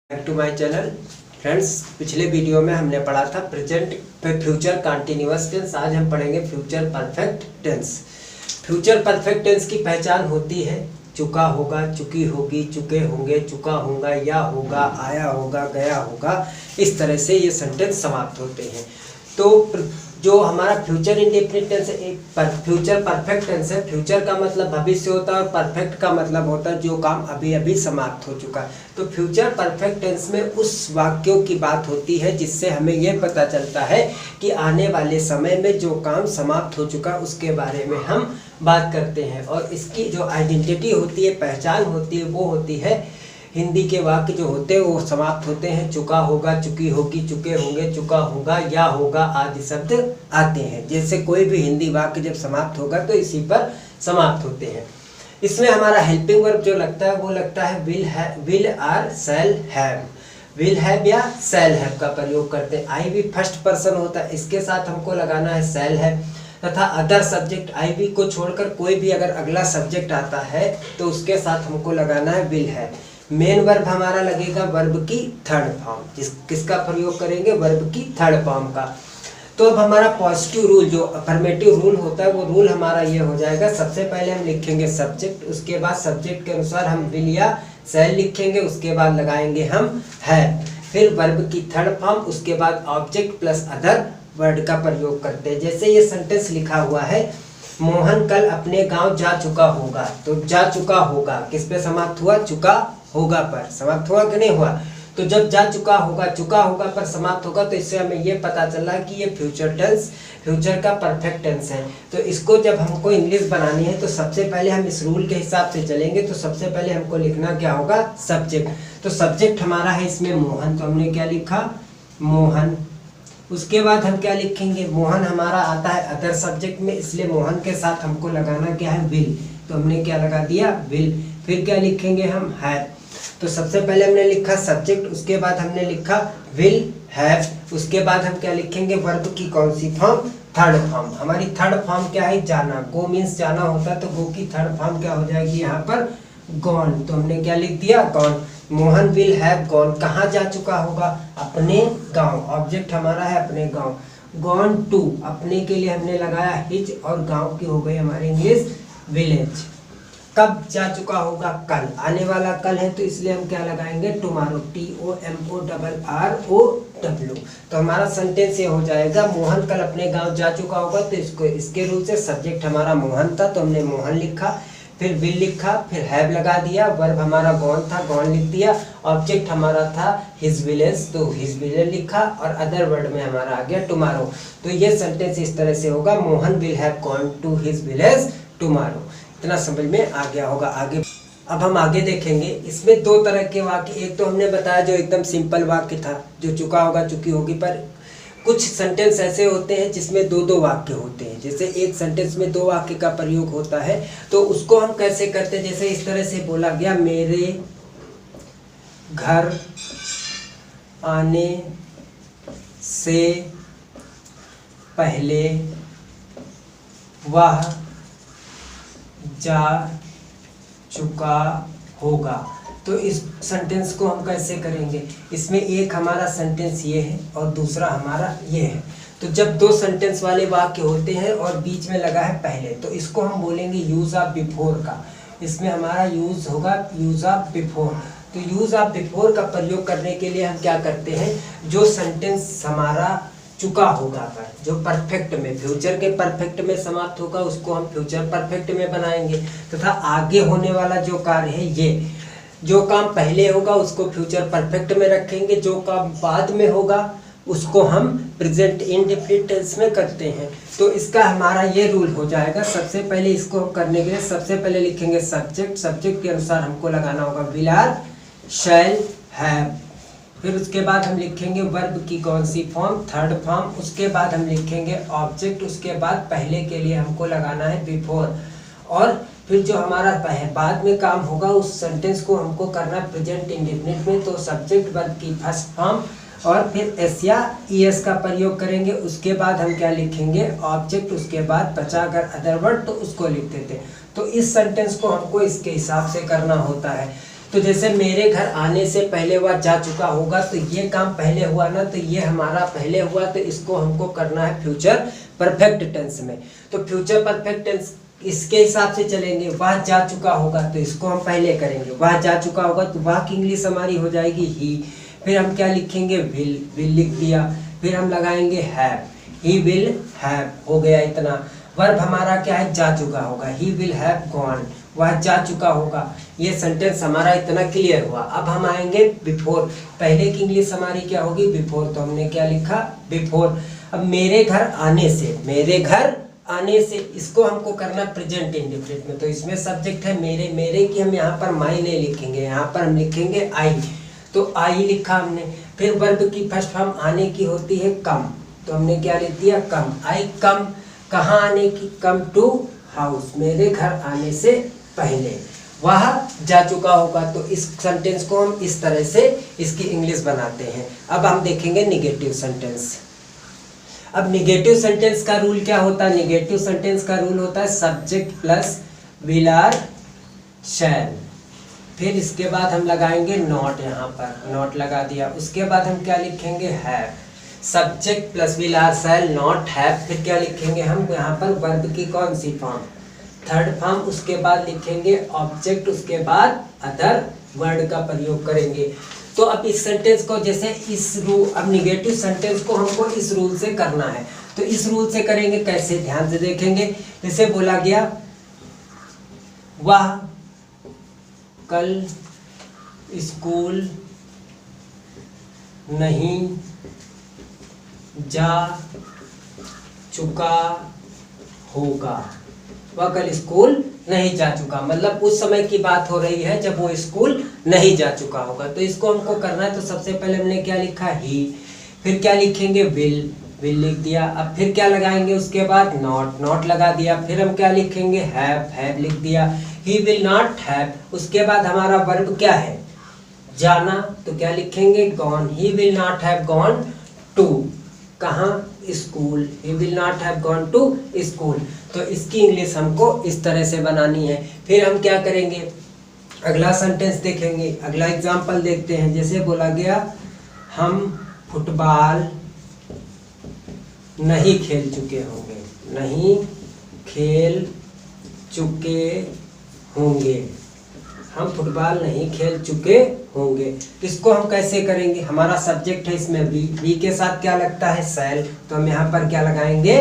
Back to my channel. Friends, पिछले video में हमने पढ़ा था प्रेजेंट फ्यूचर कंटिन्यूअस टेंस। आज हम पढ़ेंगे future perfect tense. Future perfect tense की पहचान होती है चुका होगा, चुकी होगी, चुके होंगे, चुका होगा, या होगा, आया होगा, गया होगा। इस तरह से ये सेंटेंस समाप्त होते हैं। तो जो हमारा फ्यूचर इंडेफिनिट टेंस एक फ्यूचर परफेक्ट टेंस है। फ्यूचर का मतलब भविष्य होता है और परफेक्ट का मतलब होता है जो काम अभी अभी समाप्त हो चुका है। तो फ्यूचर परफेक्ट टेंस में उस वाक्यों की बात होती है जिससे हमें यह पता चलता है कि आने वाले समय में जो काम समाप्त हो चुका उसके बारे में हम बात करते हैं। और इसकी जो आइडेंटिटी होती है, पहचान होती है, वो होती है हिंदी के वाक्य जो होते हैं वो समाप्त होते हैं चुका होगा, चुकी होगी, चुके होंगे, चुका होगा, या होगा आदि शब्द आते हैं। जैसे कोई भी हिंदी वाक्य जब समाप्त होगा तो इसी पर समाप्त होते हैं। इसमें हमारा हेल्पिंग वर्ब जो लगता है वो लगता है will or shall have. Will have या शैल हैव का प्रयोग करते हैं। आई भी फर्स्ट पर्सन होता है, इसके साथ हमको लगाना है शैल हैव। तथा अदर सब्जेक्ट आई भी को छोड़कर कोई भी अगर अगला सब्जेक्ट आता है तो उसके साथ हमको लगाना है विल हैव। मेन वर्ब हमारा लगेगा वर्ब की थर्ड फॉर्म। किसका प्रयोग करेंगे? वर्ब की थर्ड फॉर्म का। तो अब हमारा पॉजिटिव रूल जो अफर्मेटिव रूल होता है वो रूल हमारा ये हो जाएगा। सबसे पहले हम लिखेंगे सब्जेक्ट, उसके बाद सब्जेक्ट के अनुसार हम विल या शैल लिखेंगे, उसके बाद लगाएंगे हम हैव। फिर वर्ब की थर्ड फॉर्म, उसके बाद ऑब्जेक्ट प्लस अदर वर्ड का प्रयोग करते हैं। जैसे ये सेंटेंस लिखा हुआ है, मोहन कल अपने गांव जा चुका होगा। तो जा चुका होगा किस पे समाप्त हुआ? चुका होगा पर समाप्त हुआ कि नहीं हुआ? तो जब जा चुका होगा पर समाप्त होगा तो इससे हमें ये पता चला कि ये फ्यूचर टेंस, फ्यूचर का परफेक्ट टेंस है। तो इसको जब हमको इंग्लिश बनानी है तो सबसे पहले हम इस रूल के हिसाब से चलेंगे। तो सबसे पहले हमको लिखना क्या होगा? सब्जेक्ट। तो सब्जेक्ट हमारा है इसमें मोहन, तो हमने क्या लिखा? मोहन। उसके बाद हम क्या लिखेंगे? मोहन हमारा आता है अदर सब्जेक्ट में, इसलिए मोहन के साथ हमको लगाना क्या है? विल। तो हमने क्या लगा दिया? विल। फिर क्या लिखेंगे हम? हैव। तो सबसे पहले हमने लिखा सब्जेक्ट, उसके बाद हमने लिखा विल हैव। उसके बाद हम क्या लिखेंगे? वर्ब की कौन सी फॉर्म? Third form. हमारी थर्ड फॉर्म क्या है? जाना। गो मीन्स जाना होता है, तो गो की थर्ड फॉर्म क्या हो जाएगी यहाँ पर? गॉन। तो हमने क्या लिख दिया? Gone. Mohan will have gone. कहाँ जा चुका होगा? अपने गांव। ऑब्जेक्ट हमारा है अपने गांव। गॉन टू, अपने के लिए हमने लगाया हिज, और गांव की हो गई हमारी इंग्लिश विलेज। कब जा चुका होगा? कल। आने वाला कल है तो इसलिए हम क्या लगाएंगे? टुमारो। TOMORROW। तो हमारा सेंटेंस ये हो जाएगा, मोहन कल अपने गांव जा चुका होगा। तो इसको इसके रूप से सब्जेक्ट हमारा मोहन था तो हमने मोहन लिखा, फिर विल लिखा, फिर हैव लगा दिया। वर्ब हमारा गॉन था, गॉन लिख दिया। ऑब्जेक्ट हमारा था हिज विलेज, तो हिज विलेज लिखा, और अदर वर्ड में हमारा आ गया टुमारो। तो ये सेंटेंस इस तरह से होगा, Mohan will have gone to his village tomorrow. इतना समझ में आ गया होगा। आगे अब हम आगे देखेंगे। इसमें दो तरह के वाक्य, एक तो हमने बताया जो एकदम सिंपल वाक्य था, जो चुका होगा, चुकी होगी, पर कुछ सेंटेंस ऐसे होते हैं जिसमें दो दो वाक्य होते हैं। जैसे एक सेंटेंस में दो वाक्य का प्रयोग होता है तो उसको हम कैसे करते हैं? जैसे इस तरह से बोला गया, मेरे घर आने से पहले वह जा चुका होगा। तो इस सेंटेंस को हम कैसे करेंगे? इसमें एक हमारा सेंटेंस ये है और दूसरा हमारा ये है। तो जब दो सेंटेंस वाले वाक्य होते हैं और बीच में लगा है पहले, तो इसको हम बोलेंगे यूज ऑफ बिफोर का। इसमें हमारा यूज होगा यूज ऑफ बिफोर। तो यूज ऑफ बिफोर का प्रयोग करने के लिए हम क्या करते हैं? जो सेंटेंस हमारा चुका होगा पर, जो परफेक्ट में, फ्यूचर के परफेक्ट में समाप्त होगा, उसको हम फ्यूचर परफेक्ट में बनाएंगे। तथा आगे होने वाला जो कार्य है, ये जो काम पहले होगा उसको फ्यूचर परफेक्ट में रखेंगे, जो काम बाद में होगा उसको हम प्रेजेंट इंडेफिनिट टेंस में करते हैं। तो इसका हमारा ये रूल हो जाएगा। सबसे पहले इसको करने के लिए सबसे पहले लिखेंगे सब्जेक्ट, सब्जेक्ट के अनुसार हमको लगाना होगा विल आर शैल हैव। फिर उसके बाद हम लिखेंगे वर्ब की कौन सी फॉर्म? Third form. उसके बाद हम लिखेंगे ऑब्जेक्ट, उसके बाद पहले के लिए हमको लगाना है बिफोर। और फिर जो हमारा बाद में काम होगा उस सेंटेंस को हमको करना प्रेजेंट इंडेफिनिट में। तो सब्जेक्ट वर्ब की फर्स्ट फॉर्म और फिर एस या ईएस का प्रयोग करेंगे। उसके बाद हम क्या लिखेंगे? ऑब्जेक्ट, उसके बाद बचा अगर अदर वर्ड तो उसको लिख देते। तो इस सेंटेंस को हमको इसके हिसाब से करना होता है। तो जैसे मेरे घर आने से पहले वह जा चुका होगा, तो ये काम पहले हुआ ना, तो ये हमारा पहले हुआ, तो इसको हमको करना है फ्यूचर परफेक्ट टेंस में। तो फ्यूचर परफेक्ट टेंस इसके हिसाब से चलेंगे, वह जा चुका होगा तो इसको हम पहले करेंगे, वह जा चुका होगा तो वह की इंग्लिश हमारी हो जाएगी ही। फिर हम क्या लिखेंगे, विल लिख दिया, फिर हम लगाएंगे हैव, ही विल हैव, हो गया इतना। वर्ब हमारा क्या है, जा चुका होगा, ही विल हैव गॉन, वह जा चुका होगा। ये सेंटेंस हमारा इतना क्लियर हुआ। अब हम आएंगे बिफोर, पहले की इंग्लिश हमारी क्या होगी, बिफोर, तो हमने क्या लिखा, बिफोर। अब मेरे घर आने से, मेरे घर आने से, इसको हमको करना प्रेजेंट इंडेफिनिट में, तो इसमें सब्जेक्ट है मेरे, मेरे की हम यहाँ पर माई नहीं लिखेंगे, यहाँ पर हम लिखेंगे आई, तो आई लिखा हमने। फिर वर्ब की फर्स्ट फॉर्म आने की होती है कम, तो हमने क्या लिख दिया, कम, आई कम, कहाँ आने की, कम टू हाउस, मेरे घर आने से पहले, वह जा चुका होगा। तो इस सेंटेंस को हम इस तरह से इसकी इंग्लिश बनाते हैं। अब हम देखेंगे निगेटिव सेंटेंस। अब निगेटिव सेंटेंस का रूल क्या होता है, निगेटिव सेंटेंस का रूल होता है सब्जेक्ट प्लस विल आर शैल, फिर इसके बाद हम लगाएंगे नॉट, यहाँ पर नॉट लगा दिया, उसके बाद हम क्या लिखेंगे, have, subject plus will or shall not have, फिर क्या लिखेंगे हम यहाँ पर वर्ब की कौन सी फॉर्म, थर्ड फॉर्म, उसके बाद लिखेंगे ऑब्जेक्ट, उसके बाद अदर वर्ड का प्रयोग करेंगे। तो अब इस सेंटेंस को जैसे इस रूल, अब निगेटिव सेंटेंस को हमको इस रूल से करना है, तो इस रूल से करेंगे कैसे, ध्यान से देखेंगे। जैसे बोला गया वह कल स्कूल नहीं जा चुका होगा, वह कल स्कूल नहीं जा चुका, मतलब उस समय की बात हो रही है जब वो स्कूल नहीं जा चुका होगा। तो इसको हमको करना है, तो सबसे पहले हमने क्या लिखा, ही, फिर क्या लिखेंगे, विल, विल लिख दिया। अब फिर क्या लगाएंगे, उसके बाद नॉट, नॉट लगा दिया, फिर हम क्या लिखेंगे, हैव लिख दिया, ही विल नॉट हैव, उसके बाद हमारा वर्ब क्या है, जाना, तो क्या लिखेंगे, gone, he will not have gone to, कहाँ, school, he will not have gone to school. तो इसकी इंग्लिश हमको इस तरह से बनानी है। फिर हम क्या करेंगे, अगला सेंटेंस देखेंगे, अगला एग्जांपल देखते हैं। जैसे बोला गया हम फुटबॉल नहीं खेल चुके होंगे, नहीं खेल चुके होंगे, हम फुटबॉल नहीं खेल चुके होंगे। इसको हम कैसे करेंगे, हमारा सब्जेक्ट है इसमें वी के साथ क्या लगता है, शैल, तो हम यहाँ पर क्या लगाएंगे,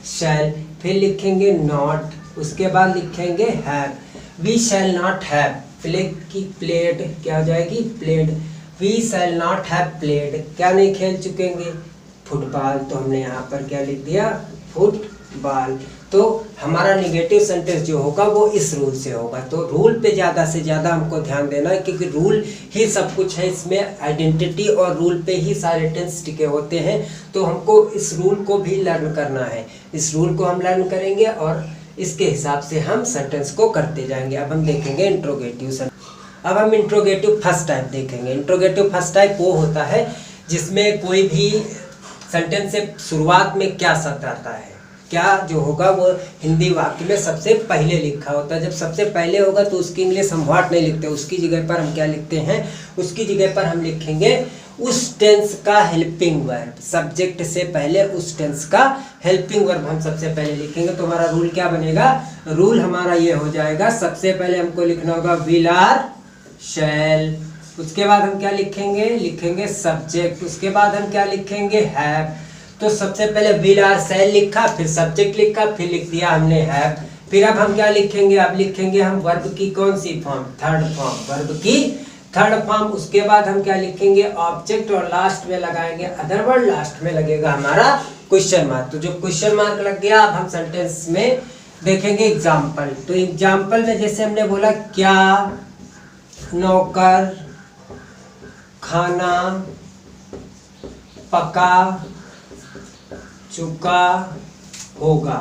शैल, फिर लिखेंगे नॉट, उसके बाद लिखेंगे have, we shall not have played की, प्लेड क्या हो जाएगी, played, we shall not have played, क्या नहीं खेल चुकेंगे, फुटबॉल, तो हमने यहाँ पर क्या लिख दिया, फुटबॉल। तो हमारा निगेटिव सेंटेंस जो होगा वो इस रूल से होगा। तो रूल पे ज़्यादा से ज़्यादा हमको ध्यान देना है, क्योंकि रूल ही सब कुछ है, इसमें आइडेंटिटी और रूल पे ही सारे टेंस टिके होते हैं। तो हमको इस रूल को भी लर्न करना है, इस रूल को हम लर्न करेंगे और इसके हिसाब से हम सेंटेंस को करते जाएंगे। अब हम देखेंगे इंट्रोगेटिव सेंटेंस। अब हम इंट्रोगेटिव फर्स्ट टाइप देखेंगे। इंट्रोगेटिव फर्स्ट टाइप वो होता है जिसमें कोई भी सेंटेंस से शुरुआत में क्या शब्द आता है, क्या जो होगा वो हिंदी वाक्य में सबसे पहले लिखा होता है। जब सबसे पहले होगा तो उसकी इंग्लिश हम व्हाट नहीं लिखते, उसकी जगह पर हम क्या लिखते हैं, उसकी जगह पर हम लिखेंगे उस टेंस का हेल्पिंग वर्ब, सब्जेक्ट से पहले उस टेंस का हेल्पिंग वर्ब हम सबसे पहले लिखेंगे। तो हमारा रूल क्या बनेगा, रूल हमारा ये हो जाएगा, सबसे पहले हमको लिखना होगा विल आर शैल, उसके बाद हम क्या लिखेंगे, लिखेंगे सब्जेक्ट, उसके बाद हम क्या लिखेंगे, हैव। तो सबसे पहले विल आर शैल लिखा, फिर सब्जेक्ट लिखा, फिर लिख दिया हमने हैव। फिर अब हम क्या लिखेंगे, अब लिखेंगे हम वर्ब की कौन सी फॉर्म, थर्ड फॉर्म, वर्ब की थर्ड फॉर्म। उसके बाद हम क्या लिखेंगे, ऑब्जेक्ट, और लास्ट में लगाएंगे अदर वर्ड, लास्ट में लगेगा हमारा क्वेश्चन मार्क। तो जो क्वेश्चन मार्क लग गया, अब हम सेंटेंस में देखेंगे एग्जाम्पल। तो एग्जाम्पल में जैसे हमने बोला, क्या नौकर खाना पका चुका होगा।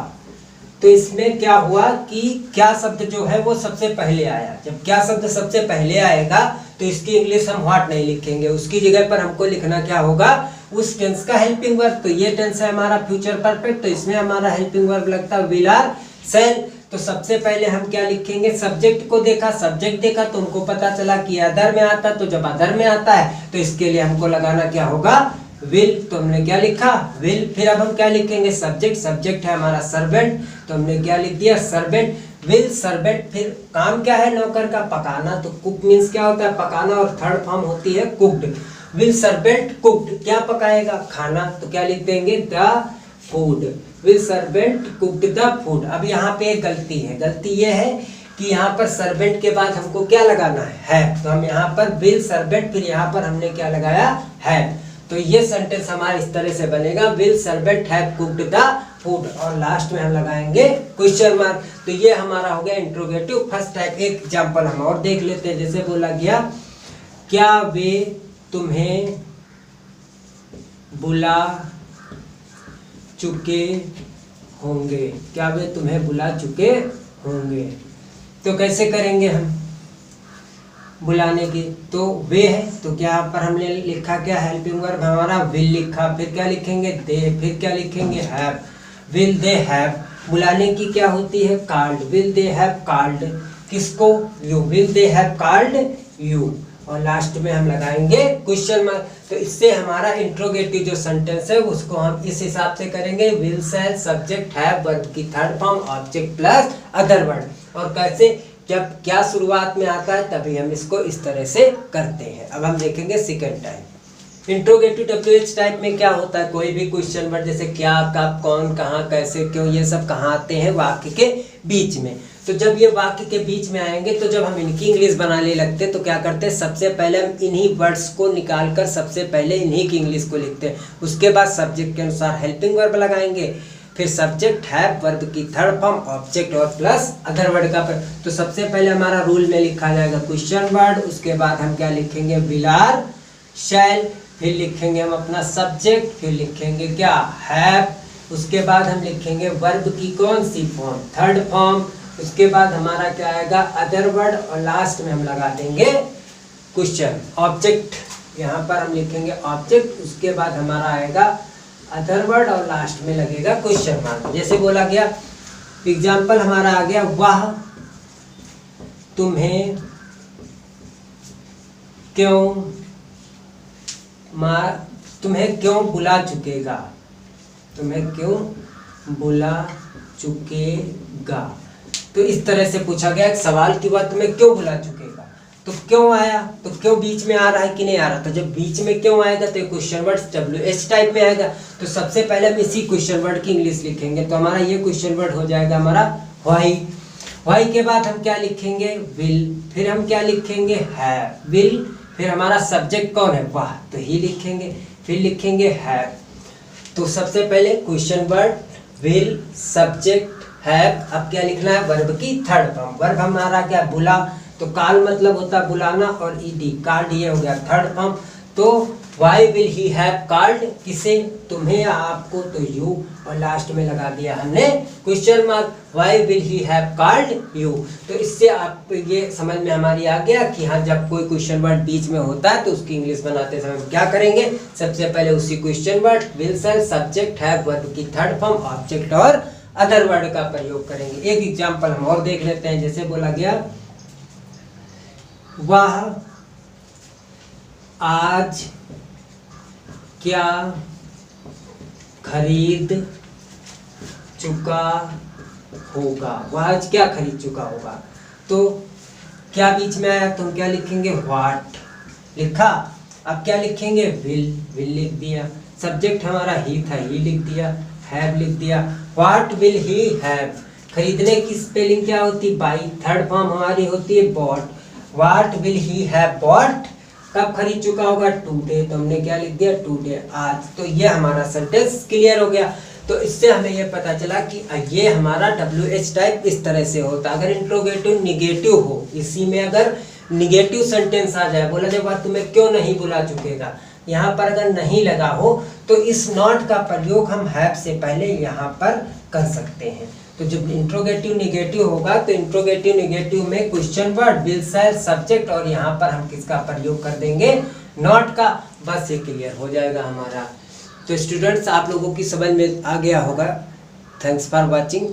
तो इसमें क्या हुआ कि क्या शब्द जो है वो सबसे पहले आया। जब क्या शब्द सबसे पहले आएगा तो इसकी इंग्लिश हम व्हाट नहीं लिखेंगे, उसकी जगह पर हमको लिखना क्या होगा, उस टेंस का हेल्पिंग वर्ब। तो ये टेंस है हमारा फ्यूचर परफेक्ट, तो इसमें हमारा हेल्पिंग वर्ब लगता है विल आर शैल। तो सबसे पहले हम क्या लिखेंगे, सब्जेक्ट को देखा, सब्जेक्ट देखा तो हमको पता चला कि अदर में आता, तो जब अदर में आता है तो इसके लिए हमको लगाना क्या होगा, विल। तो हमने क्या लिखा, विल। फिर अब हम क्या लिखेंगे, सब्जेक्ट, सब्जेक्ट है हमारा सर्वेंट, तो हमने क्या लिख दिया, सर्वेंट, विल सर्वेंट। फिर काम क्या है नौकर का, पकाना, तो कुक मीन्स क्या होता है, पकाना, और थर्ड फॉर्म होती है कुक्ड। विल सर्वेंट कुक्ड, क्या पकाएगा, खाना, तो क्या लिख देंगे, the food. Will servant cooked the food. अब यहाँ पे एक गलती है, गलती ये है कि यहाँ पर सर्वेंट के बाद हमको क्या लगाना है, तो हम यहाँ पर विल सर्वेंट, फिर यहाँ पर हमने क्या लगाया, है। तो ये सेंटेंस हमारा इस तरह से बनेगा, will servant have cooked the food, और लास्ट में हम लगाएंगे क्वेश्चन मार्क। तो ये हमारा हो गया इंट्रोगेटिव फर्स्ट टाइप। एक एग्जांपल हम और देख लेते हैं, जैसे बोला गया, क्या वे तुम्हें बुला चुके होंगे, क्या वे तुम्हें बुला चुके होंगे। तो कैसे करेंगे हम बुलाने की, तो वे है, तो क्या पर हमने लिखा क्या, हेल्पिंग वर्ब हमारा विल लिखा, फिर क्या लिखेंगे, दे, फिर क्या लिखेंगे, हैव, विल दे हैव। बुलाने की क्या होती है, called, will they have called, किसको, you, will they have called you, और लास्ट में हम लगाएंगे क्वेश्चन मार्क। तो इससे हमारा इंट्रोगेटिव जो सेंटेंस है उसको हम इस हिसाब से करेंगे, will shall subject have verb की third form object plus other word. और कैसे, जब क्या शुरुआत में आता है तभी हम इसको इस तरह से करते हैं। अब हम देखेंगे second type. Interrogative WH type में क्या होता है, कोई भी क्वेश्चन वर्ड जैसे क्या, कब, कौन, कहाँ, कैसे, क्यों, ये सब कहाँ आते हैं, वाक्य के बीच में। तो जब ये वाक्य के बीच में आएंगे तो जब हम इनकी इंग्लिश बनाने लगते हैं तो क्या करते हैं, सबसे पहले हम इन्हीं वर्ड्स को निकाल कर सबसे पहले इन्हीं की इंग्लिश को लिखते हैं। उसके बाद सब्जेक्ट के अनुसार हेल्पिंग वर्ब लगाएंगे, फिर सब्जेक्ट हैव वर्ब की थर्ड फॉर्म ऑब्जेक्ट और प्लस अदर वर्ड का। तो सबसे पहले हमारा रूल में लिखा जाएगा क्वेश्चन वर्ड, उसके बाद हम क्या लिखेंगे, विल आर शैल, फिर लिखेंगे हम अपना सब्जेक्ट, फिर लिखेंगे क्या, हैव, उसके बाद हम लिखेंगे वर्ब की कौन सी फॉर्म, थर्ड फॉर्म, उसके बाद हमारा क्या आएगा, अदर वर्ड, और लास्ट में हम लगा देंगे क्वेश्चन ऑब्जेक्ट। यहाँ पर हम लिखेंगे ऑब्जेक्ट, उसके बाद हमारा आएगा अदर वर्ड, और लास्ट में लगेगा क्वेश्चन मार्क। जैसे बोला गया, एग्जाम्पल हमारा आ गया, वह तुम्हें क्यों बुला चुकेगा, तुम्हें क्यों बुला चुकेगा। तो इस तरह से पूछा गया एक सवाल की बात, तुम्हें क्यों बुला चुकेगा, तो क्यों आया, तो क्यों बीच में आ रहा है कि नहीं आ रहा। तो जब बीच में क्यों आएगा तो क्वेश्चन वर्ड WH टाइप में आएगा। तो सबसे पहले हम इसी क्वेश्चन वर्ड की इंग्लिश लिखेंगे, तो हमारा ये क्वेश्चन वर्ड हो जाएगा हमारा व्हाई। व्हाई के बाद हम क्या लिखेंगे, विल, फिर हम क्या लिखेंगे, हैव, विल, फिर हमारा सब्जेक्ट कौन है, वाह, तो ही लिखेंगे, फिर लिखेंगे हैव। तो सबसे पहले question word, will, subject, have. अब क्या लिखना है, वर्ब की थर्ड फॉर्म। वर्ब हमारा क्या, बुला, तो कॉल मतलब होता है बुलाना, और ईडी कॉल्ड, ये हो गया थर्ड फॉर्म। तो why will he have called, किसे, तुम्हें या आपको, तो यू, और लास्ट में लगा दिया हमने question mark, why will he have called you. तो इससे आप ये समझ में हमारी आ गया कि हाँ, जब कोई क्वेश्चन वर्ड बीच में होता है तो उसकी इंग्लिश बनाते समय हम क्या करेंगे, सबसे पहले उसी question word, will shall subject have verb की थर्ड फॉर्म ऑब्जेक्ट और अदर वर्ड का प्रयोग करेंगे। एक एग्जाम्पल हम और देख लेते हैं, जैसे बोला गया, वह आज क्या खरीद चुका होगा, वह आज क्या खरीद चुका होगा। तो क्या बीच में आया, तो हम क्या लिखेंगे, व्हाट लिखा। अब क्या लिखेंगे, विल, विल लिख दिया, सब्जेक्ट हमारा ही था, ही लिख दिया, हैव लिख दिया, व्हाट विल ही हैव। खरीदने की स्पेलिंग क्या होती, बाई, थर्ड फॉर्म हमारी होती है bought. What will he have bought, कब खरीद चुका होगा, टुडे, तो हमने क्या लिख दिया, टुडे, आज। तो ये हमारा सेंटेंस क्लियर हो गया। तो इससे हमें ये पता चला कि ये हमारा WH टाइप इस तरह से होता है। अगर इंट्रोगेटिव निगेटिव हो, इसी में अगर निगेटिव सेंटेंस आ जाए, बोला जाए वह तुम्हें क्यों नहीं बुला चुकेगा, यहाँ पर अगर नहीं लगा हो तो इस नॉट का प्रयोग हम हैव से पहले यहाँ पर कर सकते हैं। तो जब इंट्रोगेटिव निगेटिव होगा तो इंट्रोगेटिव निगेटिव में question word, will shall, subject, और यहाँ पर हम किसका प्रयोग कर देंगे, नॉट का। बस ये क्लियर हो जाएगा हमारा। तो स्टूडेंट्स, आप लोगों की समझ में आ गया होगा। Thanks for watching.